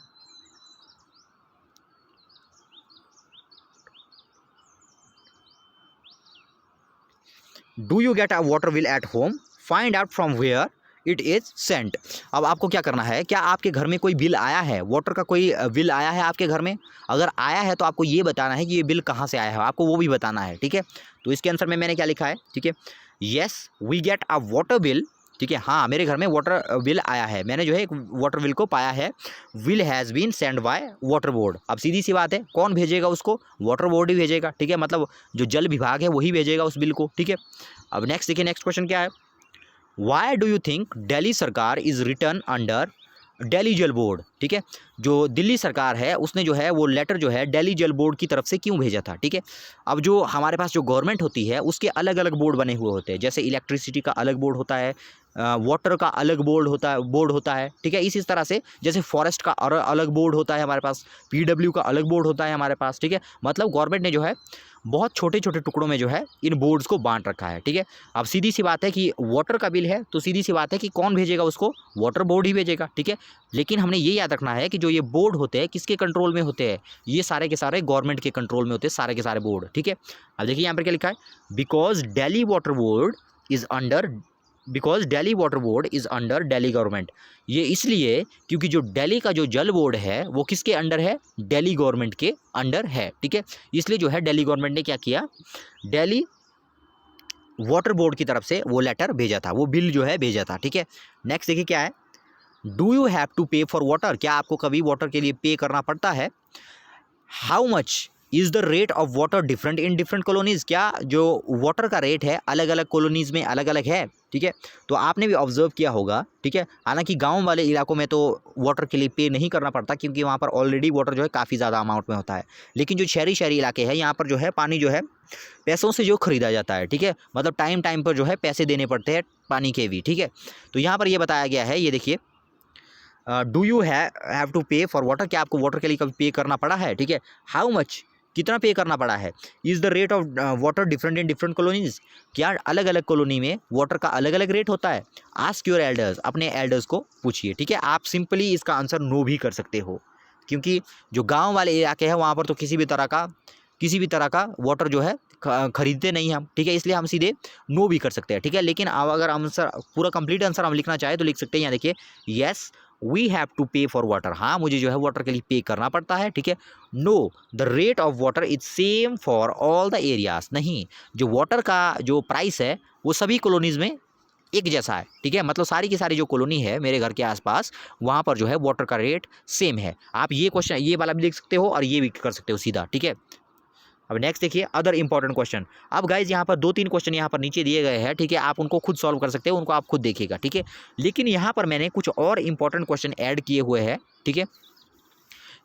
do you get a water bill at home, find out from where it is sent. अब आपको क्या करना है, क्या आपके घर में कोई बिल आया है, वाटर का कोई बिल आया है आपके घर में। अगर आया है तो आपको ये बताना है कि ये बिल कहाँ से आया है, आपको वो भी बताना है, ठीक है। तो इसके आंसर में मैंने क्या लिखा है, ठीक है, yes we get a water bill, ठीक है। हाँ मेरे घर में वाटर बिल आया है, मैंने जो है एक वाटर बिल को पाया है। Bill has been send by water board. अब सीधी सी बात है, कौन भेजेगा उसको, वाटर बोर्ड ही भेजेगा, ठीक है। मतलब जो जल विभाग है वही भेजेगा उस बिल को, ठीक है। अब नेक्स्ट देखिए, नेक्स्ट क्वेश्चन क्या है, why do you think Delhi सरकार इज़ रिटर्न अंडर दिल्ली जल बोर्ड, ठीक है। जो दिल्ली सरकार है उसने जो है वो लेटर जो है दिल्ली जल बोर्ड की तरफ से क्यों भेजा था, ठीक है। अब जो हमारे पास जो गवर्नमेंट होती है उसके अलग अलग बोर्ड बने हुए होते हैं, जैसे इलेक्ट्रिसिटी का अलग बोर्ड होता है, वाटर का अलग बोर्ड होता है, ठीक है। इसी तरह से जैसे फॉरेस्ट का अलग बोर्ड होता है हमारे पास, पीडब्ल्यू का अलग बोर्ड होता है हमारे पास, ठीक है। मतलब गवर्नमेंट ने जो है बहुत छोटे छोटे टुकड़ों में जो है इन बोर्ड्स को बांट रखा है, ठीक है। अब सीधी सी बात है कि वाटर का बिल है तो सीधी सी बात है कि कौन भेजेगा उसको, वाटर बोर्ड ही भेजेगा, ठीक है। लेकिन हमने ये याद रखना है कि जो ये बोर्ड होते हैं किसके कंट्रोल में होते हैं, ये सारे के सारे गवर्नमेंट के कंट्रोल में होते हैं, सारे के सारे बोर्ड, ठीक है। अब देखिए यहाँ पर क्या लिखा है, because Delhi water board is under Delhi government. ये इसलिए क्योंकि जो दिल्ली का जो जल बोर्ड है वो किसके अंडर है, दिल्ली गवर्नमेंट के अंडर है, ठीक है। इसलिए जो है दिल्ली गवर्नमेंट ने क्या किया, दिल्ली वाटर बोर्ड की तरफ से वो लेटर भेजा था, वो बिल जो है भेजा था, ठीक है। नेक्स्ट देखिए क्या है, डू यू हैव टू पे फॉर वाटर, क्या आपको कभी वाटर के लिए पे करना पड़ता है? How much is the rate of water different in different colonies, क्या जो वाटर का रेट है अलग अलग कॉलोनीज़ में अलग अलग है, ठीक है। तो आपने भी ऑब्जर्व किया होगा, ठीक है। हालांकि गांव वाले इलाकों में तो वाटर के लिए पे नहीं करना पड़ता क्योंकि वहाँ पर ऑलरेडी वाटर जो है काफ़ी ज़्यादा अमाउंट में होता है, लेकिन जो शहरी शहरी इलाके हैं यहाँ पर जो है पानी जो है पैसों से जो खरीदा जाता है, ठीक है। मतलब टाइम टाइम पर जो है पैसे देने पड़ते हैं पानी के भी, ठीक है। तो यहाँ पर ये बताया गया है, ये देखिए, डू यू हैव टू पे फॉर वाटर, क्या आपको वाटर के लिए कभी पे करना पड़ा है, ठीक है। हाउ मच, कितना पे करना पड़ा है। Is the rate of water different in different colonies, क्या अलग अलग कॉलोनी में वाटर का अलग अलग रेट होता है। आस्क योर एल्डर्स, अपने एल्डर्स को पूछिए, ठीक है। आप सिंपली इसका आंसर नो भी कर सकते हो क्योंकि जो गांव वाले इलाके हैं वहाँ पर तो किसी भी तरह का वाटर जो है खरीदते नहीं हम, ठीक है। इसलिए हम सीधे नो भी कर सकते हैं, ठीक है। लेकिन अब अगर आंसर पूरा कंप्लीट आंसर हम लिखना चाहें तो लिख सकते हैं, यहाँ देखिए, येस वी हैव टू पे फॉर वाटर, हाँ मुझे जो है वाटर के लिए पे करना पड़ता है, ठीक है। Know the rate of water is same for all the areas, नहीं, जो वाटर का जो प्राइस है वो सभी कॉलोनीज़ में एक जैसा है, ठीक है। मतलब सारी की सारी जो कॉलोनी है मेरे घर के आसपास वहाँ पर जो है वाटर का रेट सेम है। आप ये क्वेश्चन ये वाला भी लिख सकते हो और ये भी कर सकते हो सीधा, ठीक है। अब नेक्स्ट देखिए, अदर इंपॉर्टेंट क्वेश्चन। अब गाइज यहाँ पर 2-3 क्वेश्चन यहाँ पर नीचे दिए गए हैं, ठीक है। आप उनको खुद सॉल्व कर सकते हो, उनको आप खुद देखिएगा, ठीक है। लेकिन यहाँ पर मैंने कुछ और इंपॉर्टेंट क्वेश्चन ऐड किए हुए हैं, ठीक है।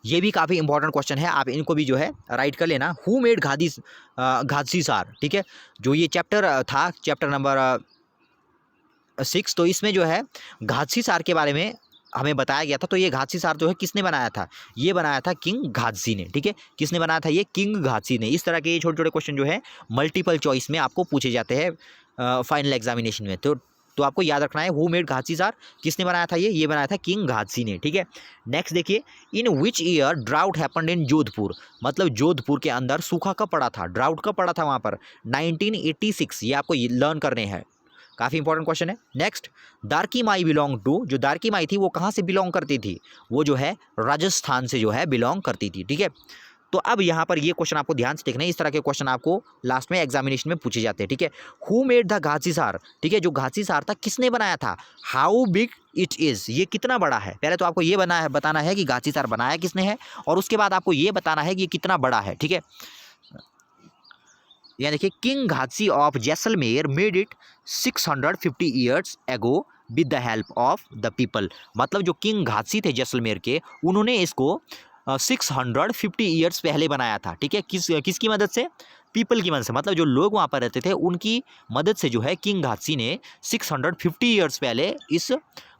ये भी काफ़ी इंपॉर्टेंट क्वेश्चन है, आप इनको भी जो है राइट कर लेना। हु मेड घातसी सार, ठीक है। जो ये चैप्टर था, चैप्टर नंबर 6, तो इसमें जो है घातसी सार के बारे में हमें बताया गया था। तो ये घातसी सार जो है किसने बनाया था, ये बनाया था किंग घातसी ने, ठीक है। किसने बनाया था, ये किंग घातसी ने। इस तरह के छोटे छोटे क्वेश्चन जो है मल्टीपल चॉइस में आपको पूछे जाते हैं फाइनल एग्जामिनेशन में। तो आपको याद रखना है, हु मेड घातसी सार, किसने बनाया था, ये बनाया था किंग घातसी ने, ठीक है। नेक्स्ट देखिए, in which year drought happened in Jodhpur, मतलब जोधपुर के अंदर सूखा कब पड़ा था, ड्राउट कब पड़ा था वहाँ पर, 1986, ये आपको लर्न करने हैं, काफ़ी इंपॉर्टेंट क्वेश्चन है। नेक्स्ट, दारकी माई बिलोंग टू, जो दारकी माई थी वो कहाँ से बिलोंग करती थी, वो जो है राजस्थान से जो है बिलोंग करती थी, ठीक है। तो अब यहाँ पर ये क्वेश्चन आपको ध्यान से देखना है, इस तरह के क्वेश्चन आपको लास्ट में एग्जामिनेशन में पूछे जाते हैं, ठीक है। हु मेड द घातसी सार, ठीक है, जो घातसी सार था किसने बनाया था। हाउ बिग इट इज़, ये कितना बड़ा है। पहले तो आपको ये बताना है कि घातसी सार बनाया किसने है, और उसके बाद आपको ये बताना है कि ये कितना बड़ा है, ठीक है। यहाँ देखिए, king Ghatsi of Jaisalmer made it 650 years ago with the help of the people, मतलब जो किंग घातसी थे जैसलमेर के, उन्होंने इसको 650 ईयर्स पहले बनाया था, ठीक है। किसकी मदद से, पीपल की मदद से, मतलब जो लोग वहाँ पर रहते थे उनकी मदद से जो है किंग घातसी ने 650 ईयर्स पहले इस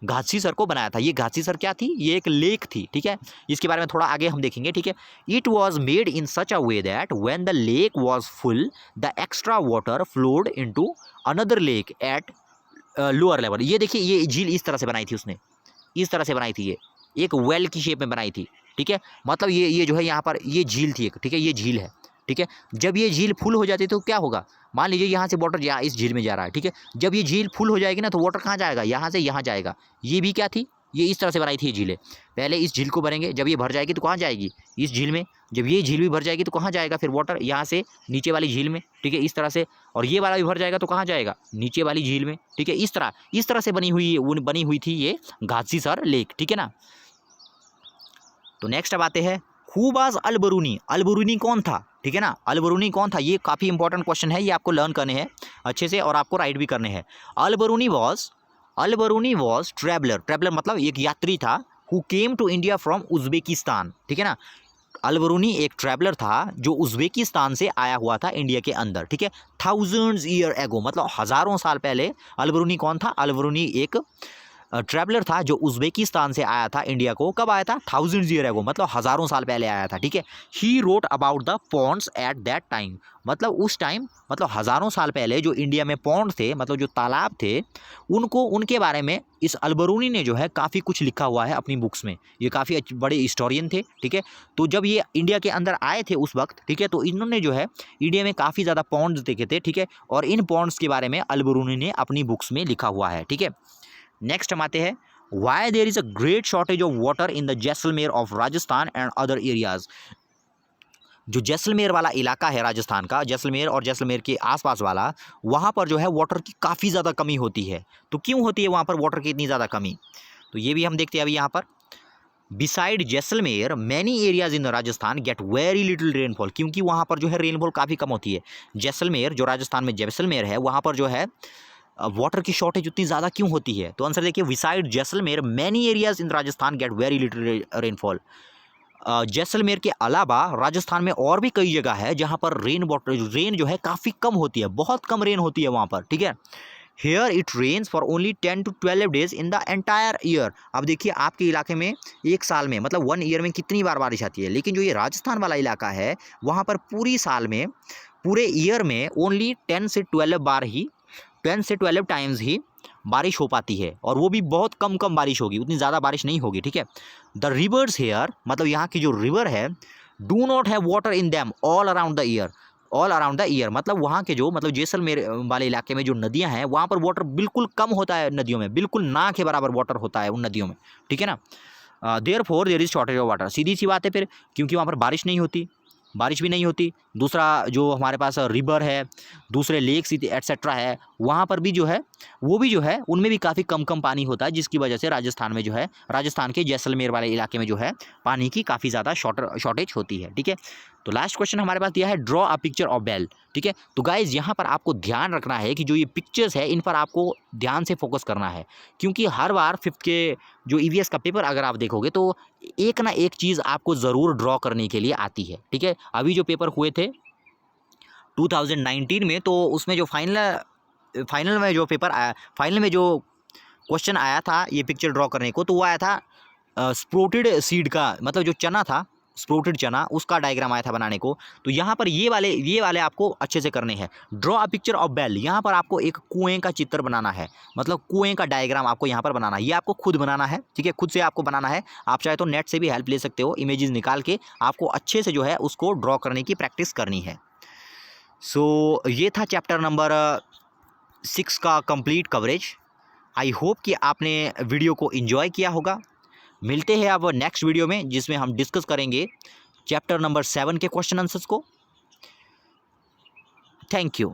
घातसी सर को बनाया था। ये घातसी सर क्या थी, ये एक लेक थी, ठीक है। इसके बारे में थोड़ा आगे हम देखेंगे, ठीक है। It was made in such a way that when the lake was full the extra water flowed into another lake at lower level. ये देखिए, ये झील इस तरह से बनाई थी उसने, इस तरह से बनाई थी, ये एक वेल की शेप में बनाई थी, ठीक है। मतलब ये जो है यहाँ पर ये झील थी एक, ठीक है, ये झील है, ठीक है। जब ये झील फुल हो जाती तो क्या होगा, मान लीजिए यहाँ से वाटर इस झील में जा रहा है, ठीक है। जब ये झील फुल हो जाएगी ना तो वाटर कहाँ जाएगा, यहाँ से यहाँ जाएगा। ये भी क्या थी, ये इस तरह से बनाई थी ये झीलें। पहले इस झील को भरेंगे, जब ये भर जाएगी तो कहाँ जाएगी, इस झील में। जब ये झील भी भर जाएगी तो कहाँ जाएगा फिर वाटर, यहाँ से नीचे वाली झील में, ठीक है, इस तरह से। और ये वाला भी भर जाएगा तो कहाँ जाएगा, नीचे वाली झील में, ठीक है। इस तरह से बनी हुई थी ये घातसी सर लेक, ठीक है ना। तो नेक्स्ट अब आते हैं, हु वाज अलबरूनी, अलबरूनी कौन था, ठीक है ना। अलबरूनी कौन था, ये काफ़ी इंपॉर्टेंट क्वेश्चन है, ये आपको लर्न करने हैं अच्छे से और आपको राइट भी करने हैं। अलबरूनी वॉज ट्रैवलर मतलब एक यात्री था, who came to India from Uzbekistan, ठीक है ना। अलबरूनी एक ट्रैवलर था जो उज्बेकिस्तान से आया हुआ था इंडिया के अंदर, ठीक है। थाउजेंड्स ईयर एगो, मतलब हज़ारों साल पहले। अलबरूनी कौन था, अलबरूनी एक ट्रैवलर था जो उज्बेकिस्तान से आया था इंडिया को, कब आया था, थाउजेंड्स ईयर एगो, मतलब हज़ारों साल पहले आया था, ठीक है। He wrote about the ponds at that time, मतलब उस टाइम, मतलब हज़ारों साल पहले जो इंडिया में पॉन्ड थे, मतलब जो तालाब थे, उनके बारे में इस अलबरूनी ने जो है काफ़ी कुछ लिखा हुआ है अपनी बुक्स में। ये काफ़ी बड़े हिस्टोरियन थे, ठीक है। तो जब ये इंडिया के अंदर आए थे उस वक्त, ठीक है, तो इन्होंने जो है इंडिया में काफ़ी ज़्यादा पॉन्ड्स देखे थे, ठीक है। और इन पॉन्ड्स के बारे में अलबरूनी ने अपनी बुक्स में लिखा हुआ है, ठीक है। नेक्स्ट हम आते हैं, why there is a great shortage of water in the Jaisalmer of Rajasthan and other areas. जो जैसलमेर वाला इलाका है राजस्थान का, जैसलमेर और जैसलमेर के आसपास वाला, वहाँ पर जो है वाटर की काफ़ी ज़्यादा कमी होती है। तो क्यों होती है वहाँ पर वाटर की इतनी ज़्यादा कमी, तो ये भी हम देखते हैं अभी यहाँ पर। Beside Jaisalmer many areas in Rajasthan get very little rainfall, क्योंकि वहाँ पर जो है रेनफॉल काफ़ी कम होती है। जैसलमेर जो राजस्थान में जैसलमेर है, वहाँ पर जो है वाटर की शॉर्टेज उतनी ज़्यादा क्यों होती है? तो आंसर देखिए, beside Jaisalmer many areas in Rajasthan get very little rainfall. Jaisalmer के अलावा राजस्थान में और भी कई जगह है जहाँ पर रेन जो है काफ़ी कम होती है, बहुत कम रेन होती है वहाँ पर, ठीक है। Here it rains for only 10 to 12 days in the entire year. अब देखिए आपके इलाके में एक साल में मतलब 1 ईयर में कितनी बार बारिश आती है, लेकिन जो ये राजस्थान वाला इलाका है वहाँ पर पूरी साल में, पूरे ईयर में ओनली 10 से 12 टाइम्स ही बारिश हो पाती है, और वो भी बहुत कम कम बारिश होगी, उतनी ज़्यादा बारिश नहीं होगी, ठीक है। द रिवर्स हेयर, मतलब यहाँ की जो रिवर है, do not have water in them all around the year, मतलब वहाँ के जो मतलब जैसलमेर वाले इलाके में जो नदियाँ हैं वहाँ पर वाटर बिल्कुल कम होता है, नदियों में बिल्कुल ना के बराबर वाटर होता है उन नदियों में, ठीक है ना। Therefore there is shortage of water, सीधी सी बात है फिर, क्योंकि वहाँ पर बारिश भी नहीं होती। दूसरा जो हमारे पास रिवर है, दूसरे लेक्स एटसेट्रा है, वहाँ पर भी जो है वो भी जो है उनमें भी काफ़ी कम कम पानी होता है, जिसकी वजह से राजस्थान में जो है, राजस्थान के जैसलमेर वाले इलाके में जो है पानी की काफ़ी ज़्यादा शॉर्टेज होती है, ठीक है। तो लास्ट क्वेश्चन हमारे पास दिया है, draw a picture of bell, ठीक है। तो गाइज यहाँ पर आपको ध्यान रखना है कि जो ये पिक्चर्स है इन पर आपको ध्यान से फोकस करना है, क्योंकि हर बार 5th के जो ईवीएस का पेपर अगर आप देखोगे तो एक ना एक चीज़ आपको ज़रूर ड्रॉ करने के लिए आती है, ठीक है। अभी जो पेपर हुए थे 2019 में, तो उसमें जो फाइनल में जो पेपर आया, फाइनल में जो क्वेश्चन आया था ये पिक्चर ड्रॉ करने को, तो वो आया था स्प्रोटेड सीड का, मतलब जो चना था, स्प्रोटेड चना, उसका डायग्राम आया था बनाने को। तो यहाँ पर ये वाले आपको अच्छे से करने हैं। Draw a picture of bell, यहाँ पर आपको एक कुएं का चित्र बनाना है, मतलब कुएं का डायग्राम आपको यहाँ पर बनाना है। ये आपको खुद बनाना है, ठीक है, खुद से आपको बनाना है। आप चाहे तो नेट से भी हेल्प ले सकते हो, इमेजेस निकाल के आपको अच्छे से जो है उसको ड्रॉ करने की प्रैक्टिस करनी है। सो ये था चैप्टर नंबर 6 का कंप्लीट कवरेज। आई होप कि आपने वीडियो को एंजॉय किया होगा। मिलते हैं अब नेक्स्ट वीडियो में, जिसमें हम डिस्कस करेंगे चैप्टर नंबर 7 के क्वेश्चन आंसर्स को। Thank you.